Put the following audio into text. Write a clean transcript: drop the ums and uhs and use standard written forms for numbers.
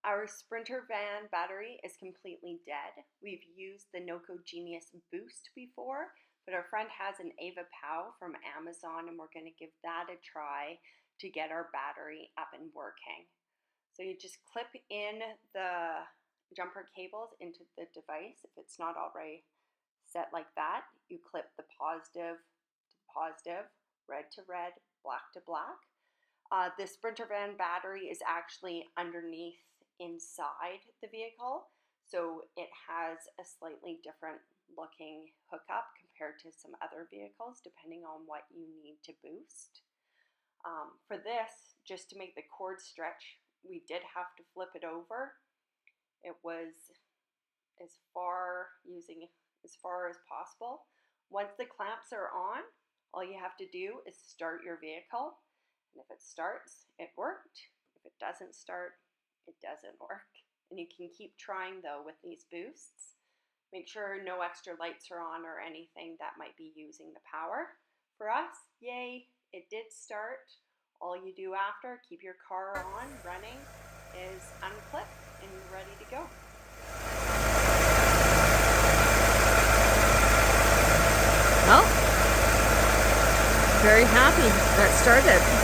Our Sprinter van battery is completely dead. We've used the NOCO Genius Boost before, but our friend has an Ava Pow from Amazon and we're going to give that a try to get our battery up and working. So you just clip in the jumper cables into the device. If it's not already set like that, you clip the positive to positive, red to red, black to black. The Sprinter van battery is actually underneath inside the vehicle, so it has a slightly different looking hookup compared to some other vehicles depending on what you need to boost. For this, just to make the cord stretch, we did have to flip it over. It was as far as possible. Once the clamps are on, all you have to do is start your vehicle, and if it starts, it worked. If it doesn't start, it doesn't work. And you can keep trying though with these boosts. Make sure no extra lights are on or anything that might be using the power. For us, yay, it did start. All you do after, keep your car on, running, is unclip and you're ready to go. Well, very happy that started.